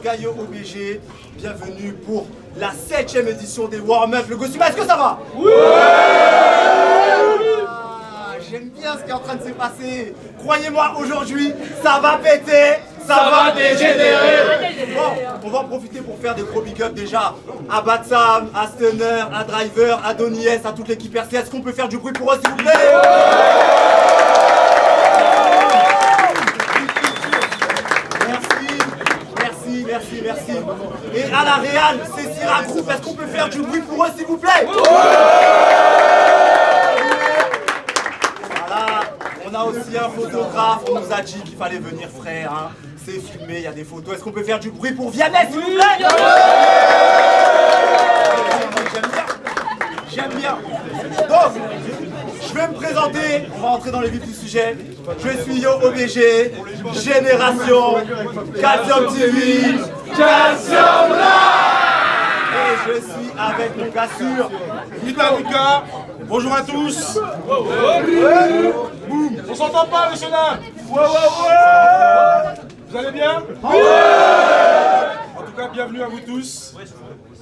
Gaillot OBG, bienvenue pour la 7e édition des Warm-Up. Le costume, est-ce que ça va? Oui. J'aime bien ce qui est en train de se passer. Croyez-moi, aujourd'hui, ça va péter, ça va dégénérer. Bon, on va en profiter pour faire des gros big up déjà à Batsam, à Stunner, à Driver, à Donny S, à toute l'équipe RC. Est-ce qu'on peut faire du bruit pour eux, s'il vous plaît? Merci. Et à la Real, c'est Syrah Group. Est-ce qu'on peut faire du bruit pour eux, s'il vous plaît? Voilà, on a aussi un photographe. On nous a dit qu'il fallait venir, frère. Hein. C'est filmé, il y a des photos. Est-ce qu'on peut faire du bruit pour Vianney, s'il vous plaît? J'aime bien. Donc, je vais me présenter. On va entrer dans le vif du sujet. Je suis Yo OBG, Génération, Calcium TV, Calcium Live. Et je suis avec mon gars sûr, Mika. Bonjour à tous. Boum. On s'entend pas, monsieur Nam? Vous allez bien? En tout cas, bienvenue à vous tous.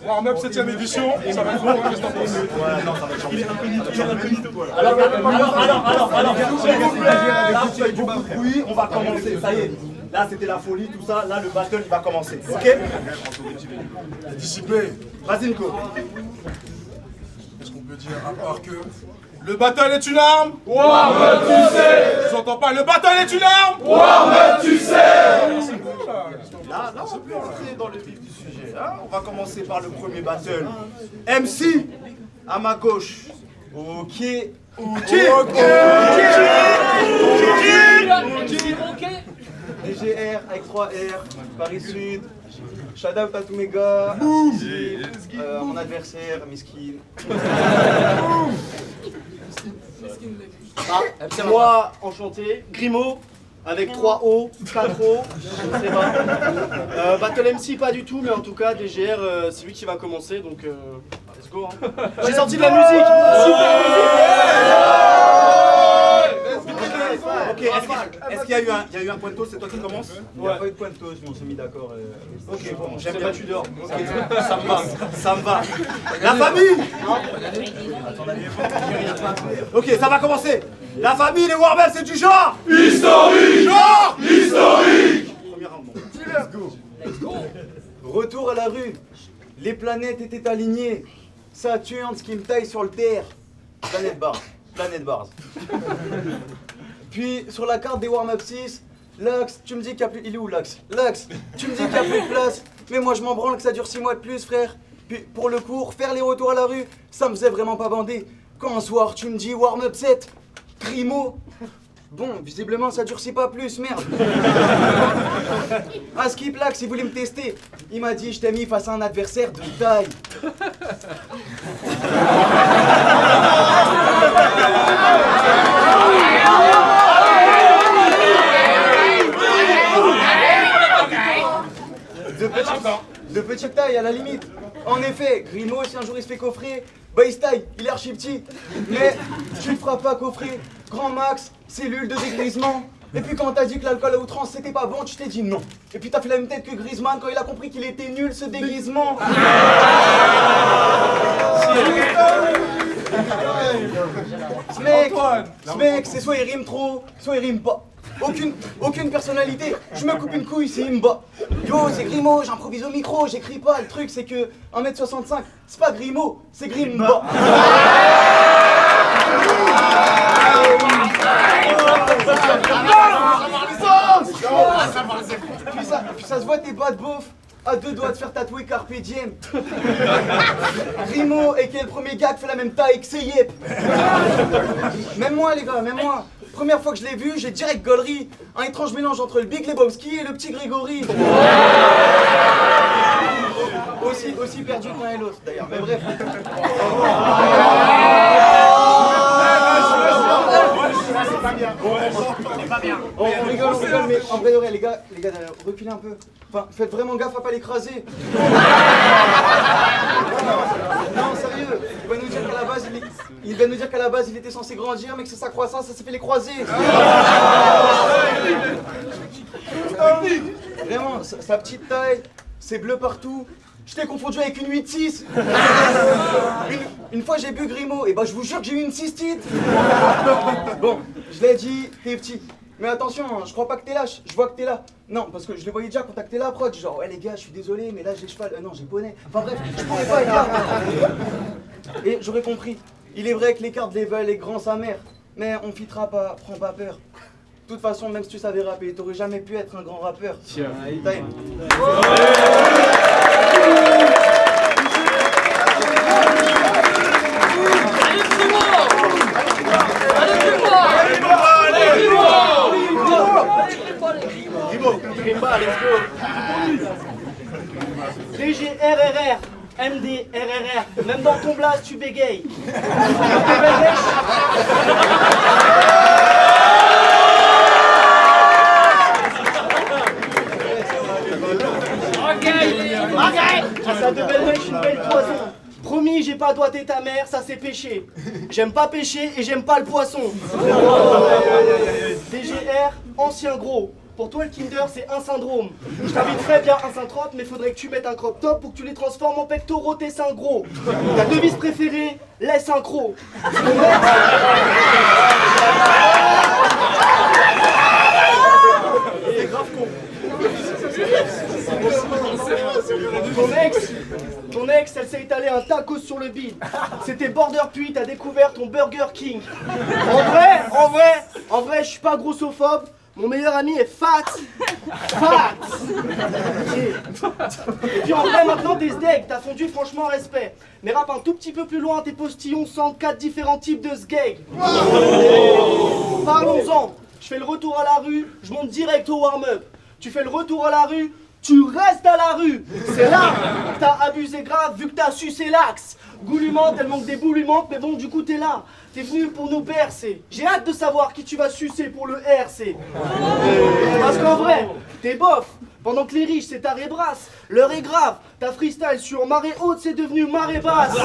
Warm-Up 7e édition, ça va être bon, qu'est-ce que t'en penses? il est incognito. Alors, s'il vous plaît, là, tu as beaucoup de bruit, on va commencer, ça y est. Là, c'était la folie, tout ça, là, le battle, il va commencer, ok? Dissipé. Vas-y, Nico. Qu'est-ce qu'on peut dire à part que le battle est une arme? Warm-Up, tu sais. Je vous entends pas, le battle est une arme? Warm-Up, tu sais. Là, on peut entrer dans le vif du sujet. Hein, on va commencer par le premier battle. MC, à ma gauche. Ok. DGR avec 3R, Paris Sud. Shout out à tous mes gars. Ici, mon adversaire, Miskin. Moi, enchanté. Grimaud. Avec 3 O, 4 O, je ne sais pas. Battle MC, pas du tout, mais en tout cas, DGR, c'est lui qui va commencer, donc let's go. Hein. J'ai sorti de la musique, super Ok, est-ce qu'il y a eu un pointo? C'est toi qui commence? Il n'y a pas eu de pointos, mais on s'est mis d'accord. Ok, bon, j'aime C'est bien. battu dehors. Okay, ça me va. La famille. Ok, ça va commencer. La famille, les Warm-Up, c'est du genre Historique. Genre Historique. Premier round, bon. Let's go. Retour à la rue. Les planètes étaient alignées. Saturne, ce qui me taille sur le terre. Planète Bars. Puis sur la carte des Warm-Up 6, Lax, tu me dis qu'il y a plus... Il est où Lax? Lax, tu me dis qu'il y a plus de place. Mais moi je m'en branle que ça dure 6 mois de plus, frère. Puis pour le cours, faire les retours à la rue, ça me faisait vraiment pas bander. Quand un soir tu me dis Warm-Up 7, Primo. Bon, visiblement ça durcit pas plus, merde. À Skip Lax, il voulait me tester. Il m'a dit, je t'ai mis face à un adversaire de taille. De petite taille à la limite. En effet, Grimaud, si un jour il se fait coffrer, bah il se taille, il est archi petit. Mais tu ne feras pas coffrer. Grand max, cellule de dégrisement. Et puis quand t'as dit que l'alcool à outrance c'était pas bon, tu t'es dit non. Et puis t'as fait la même tête que Griezmann quand il a compris qu'il était nul ce déguisement. Ce mec, c'est soit il rime trop, soit il rime pas. Aucune personnalité, je me coupe une couille, c'est Imba. Yo, c'est Grimaud, j'improvise au micro, j'écris pas, le truc c'est que 1m65, c'est pas Grimaud, c'est Grimba. Puis ça se voit tes bas de beauf à 2 doigts de faire tatouer Carpe Diem. Grimaud est qui est le premier gars qui fait la même taille que c'est Yep. Même moi les gars, même moi. Première fois que je l'ai vu, j'ai direct gaulerie. Un étrange mélange entre le Big Lebowski et le petit Grégory. Aussi perdu que l'un et l'autre d'ailleurs, mais bref. On rigole, mais en vrai de vrai, les gars, reculez un peu. Enfin, faites vraiment gaffe à pas l'écraser. Non, sérieux, il va nous dire qu'à la base, il était censé grandir, mais que c'est sa croissance, ça s'est fait les croiser. Vraiment, sa petite taille, c'est bleu partout. Je t'ai confondu avec une 8-6. Une fois j'ai bu Grimaud, et bah je vous jure que j'ai eu une cystite. Bon, je l'ai dit, t'es petit. Mais attention, hein, je crois pas que t'es lâche, je vois que t'es là. Non, parce que je les voyais déjà contacter la prod, genre ouais les gars, je suis désolé, mais là j'ai cheval, non j'ai poney. Enfin bref, je pourrais pas être là. Et j'aurais compris. Il est vrai que les cartes les veulent les grands sa mère, mais on fitera pas, prends pas peur. De toute façon, même si tu savais rapper, t'aurais jamais pu être un grand rappeur. Tiens, time. DGRRR, MDRRR, même dans ton blast tu bégayes. Ah, ça de belle mèche, une belle poison. Promis, j'ai pas doigté ta mère, ça c'est péché. J'aime pas pêcher et j'aime pas le poisson. DGR, ancien gros. Pour toi, le Kinder, c'est un syndrome. Je t'inviterais bien un synthrope, mais faudrait que tu mettes un crop top pour que tu les transformes en pectoraux, tes seins gros. Ta devise préférée, laisse un croc. C'est grave con. Ton ex, elle s'est étalée un tacos sur le bide. C'était Border puis t'as découvert ton Burger King. En vrai, je suis pas grossophobe. Mon meilleur ami est fat. Et puis en vrai, maintenant t'es sdeg, t'as fondu franchement respect. Mais rappe un tout petit peu plus loin, tes postillons sentent 4 différents types de sgeg. Parlons-en. Je fais le retour à la rue, je monte direct au warm-up. Tu fais le retour à la rue, tu restes à la rue. C'est là que t'as abusé grave vu que t'as sucé l'axe. Goulûment, elle manque des bouliments, mais bon, du coup t'es là. T'es venu pour nous bercer. J'ai hâte de savoir qui tu vas sucer pour le RC. Parce qu'en vrai, t'es bof. Pendant que les riches, c'est taré brasse. L'heure est grave. Ta freestyle sur marée haute, c'est devenu marée basse.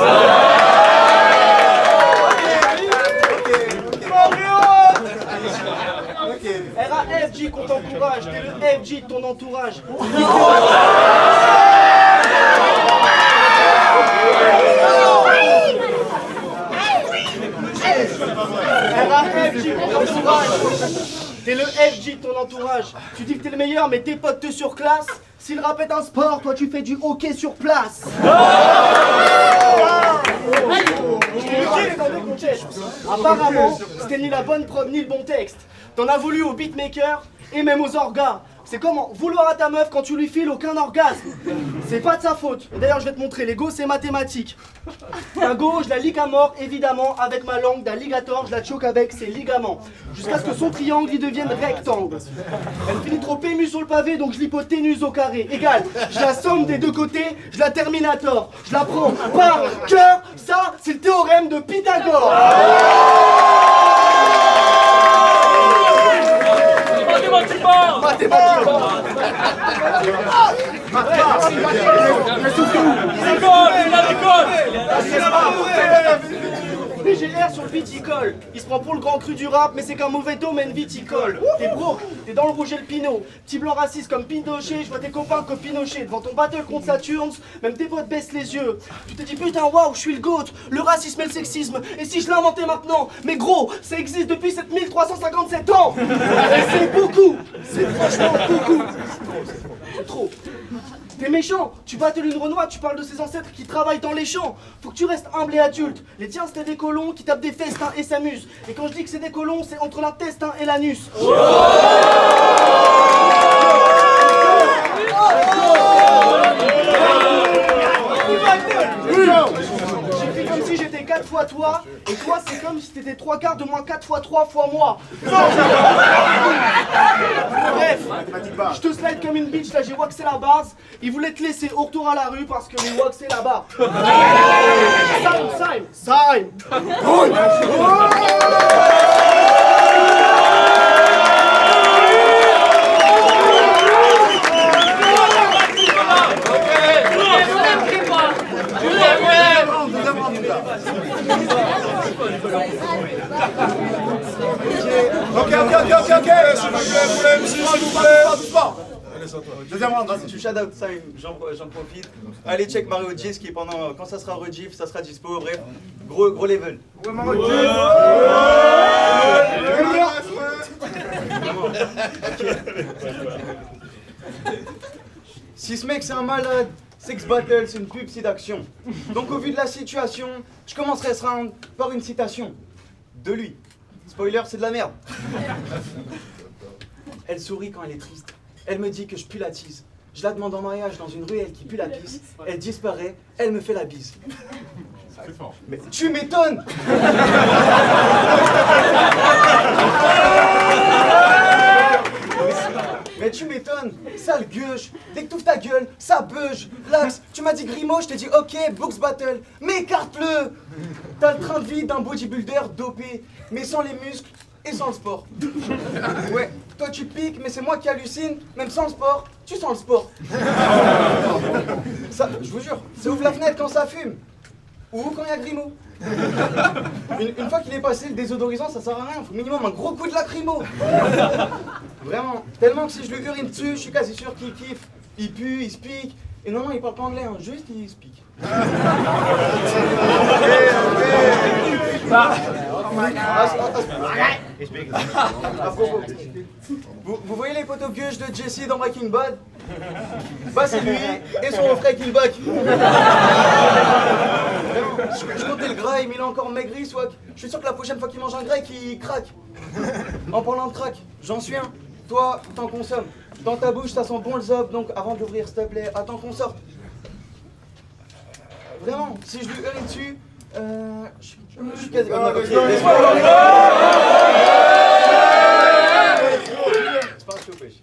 RAFJ qu'on t'encourage, t'es le FJ de ton entourage. RAFJ qu'on t'encourage, t'es le FJ de ton entourage. Tu dis que t'es le meilleur mais tes potes te surclassent. Si le rap est un sport, toi tu fais du hockey sur place. Apparemment, c'était ni la bonne prod ni le bon texte. T'en as voulu au beatmaker et même aux orgas. C'est comment vouloir à ta meuf quand tu lui files aucun orgasme. C'est pas de sa faute. D'ailleurs, je vais te montrer, l'ego c'est mathématique. Un go, je la ligue à mort, évidemment, avec ma langue d'alligator, je la choque avec ses ligaments. Jusqu'à ce que son triangle y devienne rectangle. Elle finit trop émue sur le pavé, donc je l'hypoténuse au carré. Égal, je la somme des deux côtés, je la terminator. Je la prends par cœur, ça c'est le théorème de Pythagore. PGR sur le viticole, il se prend pour le grand cru du rap, mais c'est qu'un mauvais domaine viticole. T'es broke, t'es dans le rouge et le pinot. Petit blanc raciste comme Pinochet, je vois tes copains comme Pinochet. Devant ton battle contre Saturne, même tes potes baissent les yeux. Tu te dis putain waouh, je suis le GOAT, le racisme et le sexisme. Et si je l'inventais maintenant? Mais gros, ça existe depuis 7357 ans. Et c'est beaucoup, c'est franchement beaucoup. C'est trop. T'es méchant, tu battles une Renoir, tu parles de ses ancêtres qui travaillent dans les champs. Faut que tu restes humble et adulte. Les tiens c'était des colons qui tapent des festins et s'amusent. Et quand je dis que c'est des colons, c'est entre l'intestin et l'anus. J'ai fait comme si j'étais 4 fois toi, et toi c'est comme si t'étais 3/4 de moins 4 fois 3 fois moi. Bref, je te slide comme une bitch, là j'ai waxé la base. Ils voulaient te laisser au retour à la rue parce que les waxés là-bas. Sign. Ok. S'il vous plaît, pour la MC, s'il vous plaît. à toi. Deuxième round, vas-y. Tu shout out ça, j'en profite. Allez, check Mario Diz qui est pendant, quand ça sera rediff, ça sera dispo. Bref, gros level. Si ce mec c'est un malade, Sex Battle c'est une pub, c'est d'action. Donc au vu de la situation, je commencerai ce round par une citation de lui. Spoiler, c'est de la merde. Elle sourit quand elle est triste. Elle me dit que je pue la tise. Je la demande en mariage dans une ruelle qui pue la pisse. Elle disparaît, elle me fait la bise. C'est fort. Mais tu m'étonnes. Mais tu m'étonnes, sale gueuche, dès que t'ouvres ta gueule, ça beuge. Lax, tu m'as dit Grimaud, je t'ai dit ok, Books Battle, mais écarte-le. T'as le train de vie d'un bodybuilder dopé, mais sans les muscles et sans le sport. Ouais, toi tu piques, mais c'est moi qui hallucine, même sans le sport, tu sens le sport. Ça, je vous jure, ça ouvre la fenêtre quand ça fume. Ou quand il y a Grimaud. Une fois qu'il est passé le désodorisant, ça sert à rien, faut minimum un gros coup de lacrymo. Vraiment, tellement que si je lui urine dessus, je suis quasi sûr qu'il kiffe. Il pue, il se pique. Et non, il parle pas anglais, hein, juste il se pique. À propos, vous voyez les poteaux gueuches de Jesse dans Breaking Bad? Bah c'est lui et son frère Killback. Je comptais le grec, mais il a encore maigri, soit. Je suis sûr que la prochaine fois qu'il mange un grec, il craque. En parlant de crack, j'en suis un. Toi, t'en consommes. Dans ta bouche, ça sent bon le zob, donc avant de l'ouvrir, s'il te plaît, attends qu'on sorte. Vraiment, si je lui urine dessus, je suis quasi... C'est pas un show, wesh.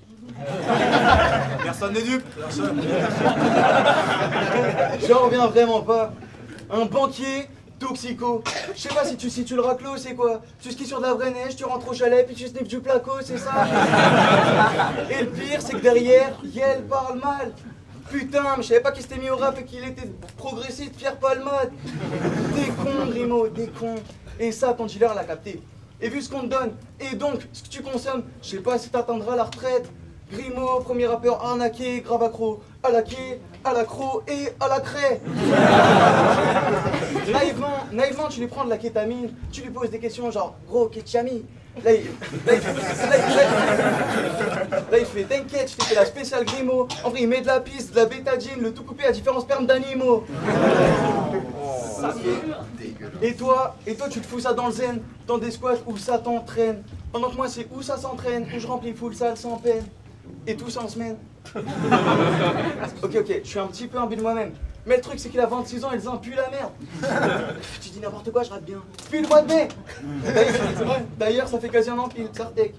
Personne n'est dupe. J'en reviens vraiment pas. Un banquier toxico. Je sais pas si tu situes le raclo, c'est quoi? Tu skis sur de la vraie neige, tu rentres au chalet, puis tu sniffes du placo, c'est ça? Et le pire, c'est que derrière, Yel parle mal. Putain, mais je savais pas qu'il s'était mis au rap et qu'il était progressiste, Pierre Palmade. Des cons, Grimaud, des cons. Et ça, ton dealer l'a capté. Et vu ce qu'on te donne, et donc ce que tu consommes, je sais pas si t'atteindras la retraite. Grimaud, premier rappeur arnaqué, grave accro, à la quai, à l'accro et à la craie. Naïvement, tu lui prends de la kétamine, tu lui poses des questions genre gros, qu'est-ce que tu as mis? Là, il fait t'inquiète, je t'ai fait la spéciale Grimaud. En vrai, il met de la piste, de la bétadine, le tout coupé à différents spermes d'animaux. Et toi, tu te fous ça dans le zen, dans des squats où ça t'entraîne. Pendant que moi, c'est où ça s'entraîne, où je remplis full salle sans peine. Et tout ça en semaine. Ok, je suis un petit peu imbu de moi-même. Mais le truc, c'est qu'il a 26 ans et le zin pue la merde. Tu dis n'importe quoi, je rate bien. Puis le mois de mai. D'ailleurs, ça fait quasi un an qu'il Sartec.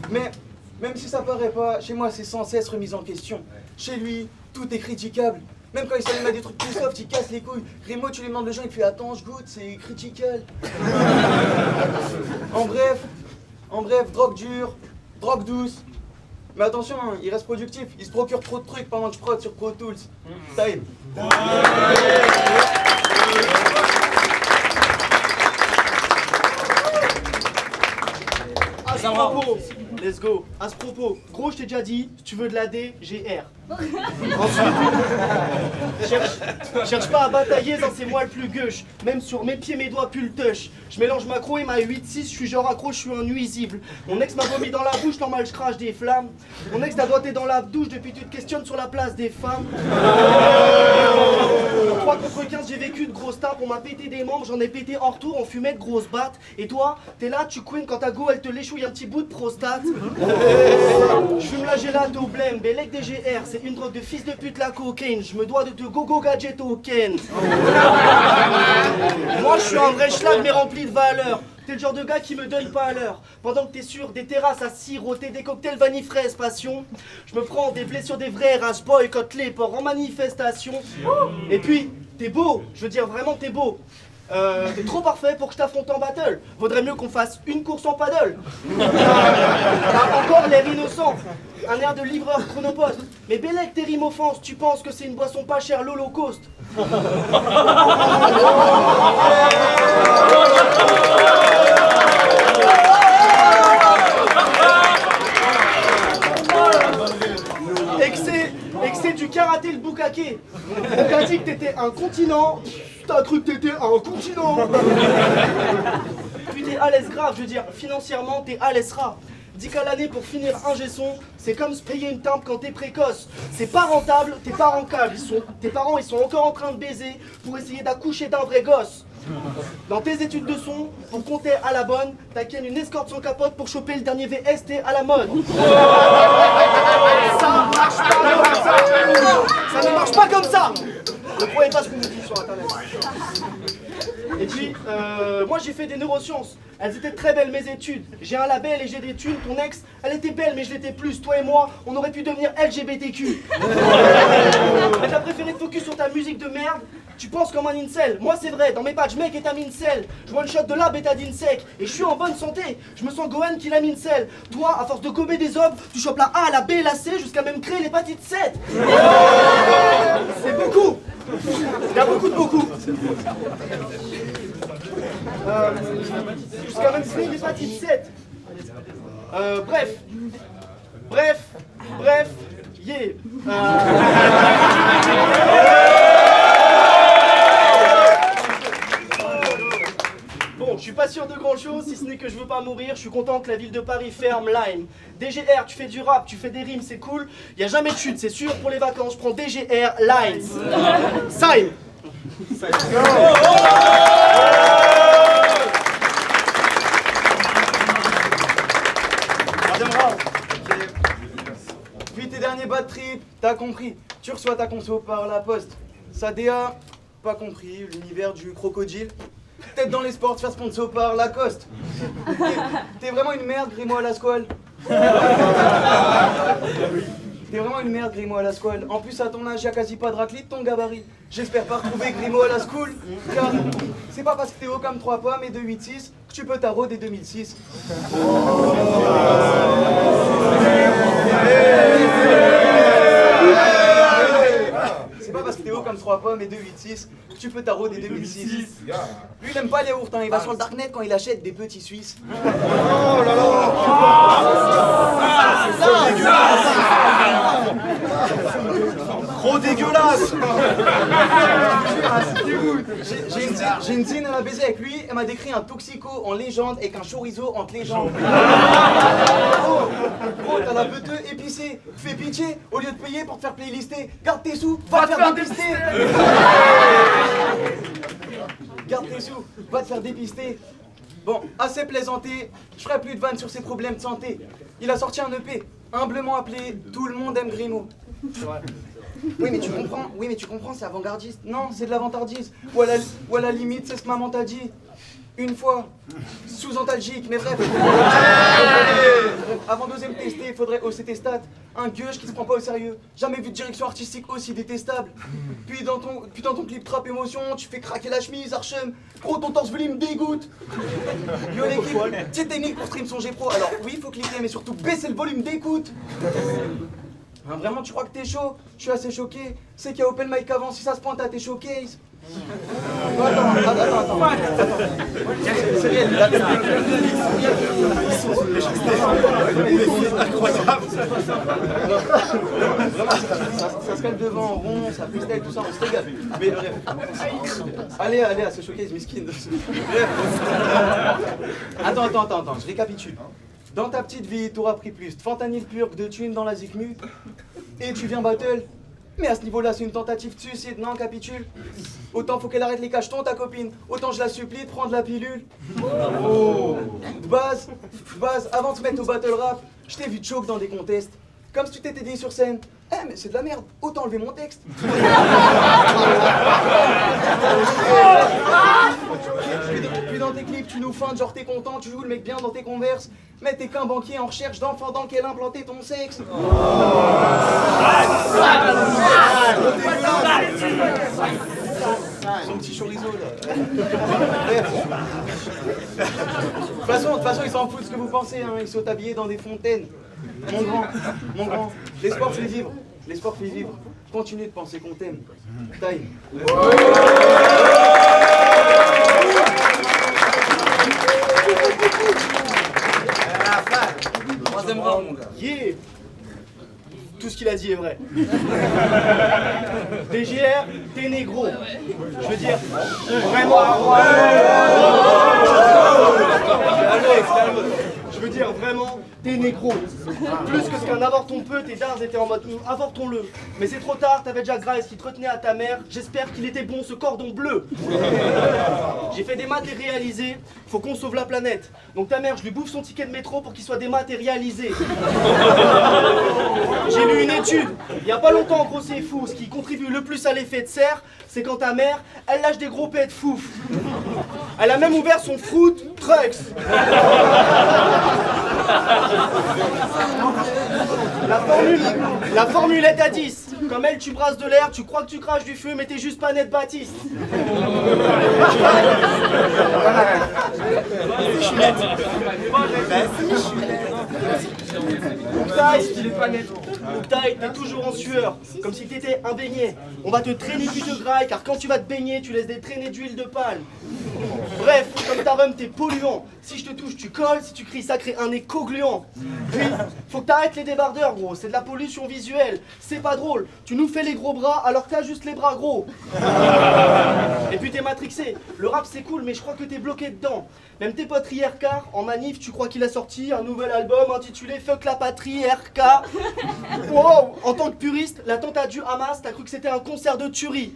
Mais même si ça paraît pas, chez moi, c'est sans cesse remis en question. Chez lui, tout est critiquable. Même quand il s'allume à des trucs plus soft, il casse les couilles. Grimaud, tu lui demandes le joint, il te fait attends, je goûte, c'est critical. En bref, drogue dure, drogue douce. Mais attention, hein, il reste productif, il se procure trop de trucs pendant que je prod sur Pro Tools. Time. À ce propos, let's go. À ce propos, gros, je t'ai déjà dit, si tu veux de la D, j'ai R. Ensuite, cherche pas à batailler dans ces moelles plus gauche. Même sur mes pieds, mes doigts puent le touch. Je mélange macro et ma 8-6, je suis genre accro, je suis un nuisible. Mon ex m'a vomi dans la bouche, normal, je crache des flammes. Mon ex t'a doigté dans la douche, depuis tu te questionnes sur la place des femmes. 3 contre 15, j'ai vécu de grosses tapes, on m'a pété des membres, j'en ai pété en retour, on fumait de grosses battes. Et toi, t'es là, tu queen quand ta go, elle te l'échouille un petit bout de prostate. Je fume la gélate au blême, Bélec DGR, c'est une drogue de fils de pute la cocaine. Je me dois de te go-go gadget au Ken. Moi, je suis un vrai schlag mais rempli de valeur. T'es le genre de gars qui me donne pas à l'heure. Pendant que t'es sur des terrasses à siroter des cocktails vanille fraise passion, je me prends des blessures des vrais race boycott les ports en manifestation. Et puis, t'es beau, je veux dire vraiment t'es beau. T'es trop parfait pour que je t'affronte en battle. Vaudrait mieux qu'on fasse une course en paddle. T'as encore l'air innocent, un air de livreur chronopost. Mais Bélec, tes rimes offenses, tu penses que c'est une boisson pas chère l'Holocauste. karaté le bukake. On t'a dit que t'étais un continent, t'as cru que t'étais un continent. Puis t'es à l'aise grave, je veux dire, financièrement t'es à l'aise rare. 10 qu'à l'année pour finir un gesson, c'est comme se payer une timbre quand t'es précoce. C'est pas rentable, t'es pas rentable. Tes parents ils sont encore en train de baiser pour essayer d'accoucher d'un vrai gosse. Dans tes études de son, pour compter à la bonne, t'as qu'une une escorte sans capote pour choper le dernier VST à la mode. Ça marche pas comme ça. Ça ne marche pas comme ça. Ne croyez pas ce qu'on vous dit sur internet. Et puis, moi j'ai fait des neurosciences. Elles étaient très belles mes études. J'ai un label et j'ai des thunes. Ton ex, elle était belle mais je l'étais plus. Toi et moi, on aurait pu devenir LGBTQ. Mais t'as préféré te focus sur ta musique de merde. Tu penses comme un incel. Moi c'est vrai, dans mes pages mec est un incel. Je one shot de la bétadine-sec. Et je suis en bonne santé. Je me sens Gohan qui la incel. Toi, à force de gommer des hommes, tu chopes la A, la B, la C, jusqu'à même créer l'hépatite 7. C'est beaucoup. Il y a beaucoup de beaucoup. Jusqu'à même créer l'hépatite 7. Bref, yeah. Bon, je suis pas sûr de grand chose, si ce n'est que je veux pas mourir. Je suis content que la ville de Paris ferme Lime. DGR, tu fais du rap, tu fais des rimes, c'est cool. Y a jamais de chute, c'est sûr. Pour les vacances, je prends DGR Lines. Sime. Puis tes derniers bad trip, t'as compris. Tu reçois ta conso par la poste. Ça DA, pas compris. L'univers du crocodile. Tête dans les sports, te faire sponsor par Lacoste. T'es vraiment une merde, Grimo à la squale. T'es vraiment une merde, Grimo à la squale. En plus, à ton âge, y'a quasi pas de raclette, ton gabarit. J'espère pas retrouver Grimo à la school. Car c'est pas parce que t'es haut comme 3 pommes et de 8-6 que tu peux tarot des 2006. C'est pas parce que t'es haut comme 3 pommes et 2,86 que tu peux tarot des 2006. Lui il aime pas les yaourts, hein. Il va sur le darknet quand il achète des petits Suisses. Oh là là. Trop dégueulasse. J'ai une zine, elle a baisé avec lui, elle m'a décrit un toxico en légende et qu'un chorizo entre les jambes. Oh, t'as la beuteux épicée, fais pitié, au lieu de payer pour te faire playlister, garde tes sous, va te faire dépister. Garde tes sous, va te faire dépister. Bon, assez plaisanté, je ferai plus de vannes sur ses problèmes de santé. Il a sorti un EP, humblement appelé Tout le monde aime Grimaud. Oui mais tu comprends, c'est avant-gardiste. Non, c'est de l'avantardise. Ou à la limite, c'est ce que maman t'a dit. Une fois, sous antalgique, mais bref. Avant d'oser me tester, il faudrait hausser tes stats. Un gueuche qui se prend pas au sérieux. Jamais vu de direction artistique aussi détestable. Puis dans ton clip trap émotion, tu fais craquer la chemise, Archem. Gros, ton torse volume dégoûte. Yo l'équipe, petite technique pour stream son G Pro. Alors oui, faut cliquer, mais surtout baisser le volume d'écoute. Hein, vraiment, tu crois que t'es chaud? Je suis assez choqué. C'est qu'il y a open mic avant, si ça se pointe à tes showcases. Attends. C'est réel. C'est incroyable. Ça se calme devant, rond, ça freestyle, tout ça, on se régale. Mais bref. Allez, à ce showcase, miskin. Bref. Attends, je récapitule. Dans ta petite vie, t'auras pris plus de fentanyl pur que de thunes dans la zikmu. Et tu viens battle. Mais à ce niveau-là, c'est une tentative de suicide, non, capitule. Autant faut qu'elle arrête les cachetons, ta copine. Autant je la supplie de prendre la pilule. Oh. De base, avant de se mettre au battle rap, je t'ai vu de choke dans des contests. Comme si tu t'étais dit sur scène, eh mais c'est de la merde, autant enlever mon texte. Puis dans tes clips, tu nous feintes, genre t'es content, tu joues le mec bien dans tes converses. Mais t'es qu'un banquier en recherche d'enfant dans lequel implanter ton sexe. Son petit chorizo là. De toute façon, ils s'en foutent de ce que vous pensez, hein. Ils sont habillés dans des fontaines. Mon grand, l'espoir fait vivre. Continue de penser qu'on t'aime. Taille. Troisième round, mon gars. Yeah. Tout ce qui qu'il a dit est vrai. DGR, t'es négro. Je veux dire, vraiment. Je veux dire, vraiment, t'es négro. Plus que ce qu'un avorton peut, tes dards étaient en mode avortons-le. Mais c'est trop tard, t'avais déjà Grace qui te retenait à ta mère. J'espère qu'il était bon ce cordon bleu. J'ai fait des matérialisés, faut qu'on sauve la planète. Donc ta mère, je lui bouffe son ticket de métro pour qu'il soit dématérialisé. J'ai lu une étude, il y a pas longtemps, en gros c'est fou. Ce qui contribue le plus à l'effet de serre, c'est quand ta mère, elle lâche des gros pets de fouf. Elle a même ouvert son Fruit Trucks. La formule est à 10. Comme elle, tu brasses de l'air, tu crois que tu craches du feu, mais t'es juste pas net Baptiste. Ouktaï, t'es toujours en sueur, comme si t'étais un beignet. On va te traîner puis te graille, car quand tu vas te baigner, tu laisses des traînées d'huile de palme. Bref, comme ta rhum, t'es polluant. Si je te touche, tu colles, si tu cries, ça crée un écho gluant. Puis, faut que t'arrêtes les débardeurs, gros, c'est de la pollution visuelle. C'est pas drôle, tu nous fais les gros bras alors que t'as juste les bras gros. Et puis t'es matrixé. Le rap c'est cool, mais je crois que t'es bloqué dedans. Même tes potes RK, en manif, tu crois qu'il a sorti un nouvel album intitulé Fuck la patrie RK. Wow, en tant que puriste, l'attentat du Hamas, t'as cru que c'était un concert de tuerie.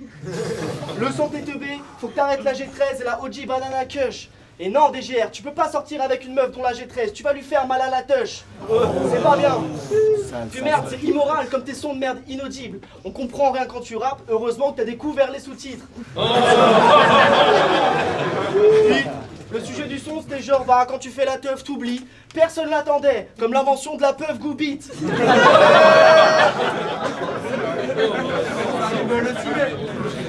Le son t'est teubé, faut que t'arrêtes la G13 et la OG Banana Kush. Et non, DGR, tu peux pas sortir avec une meuf dont la G13, tu vas lui faire mal à la touche. C'est pas bien. Puis merde, c'est immoral comme tes sons de merde inaudibles. On comprend rien quand tu rappes, heureusement que t'as découvert les sous-titres. Puis, le sujet du son, c'était genre, bah, quand tu fais la teuf, t'oublies. Personne l'attendait, comme l'invention de la peuf Goubit.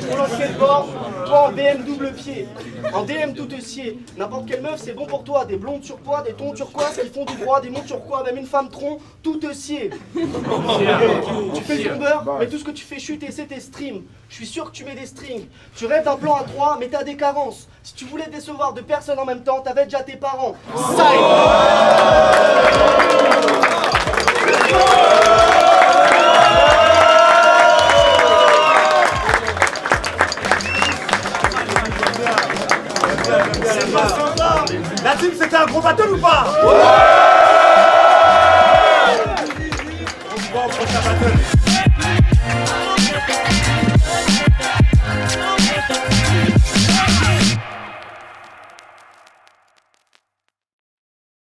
Pour le skateboard, toi en BM double pied, en DM tout essier. N'importe quelle meuf, c'est bon pour toi. Des blondes surpoids, des tons turquoise qui font du droit, des monts turquois, même une femme tronc, tout essier. Tu fais ton beurre, mais tout ce que tu fais chuter, c'est tes streams. Je suis sûr que tu mets des strings. Tu rêves d'un plan à 3, mais t'as des carences. Si tu voulais décevoir deux personnes en même temps, t'avais déjà tes parents. La team, c'était un gros battle ou pas? On se voit au prochain battle.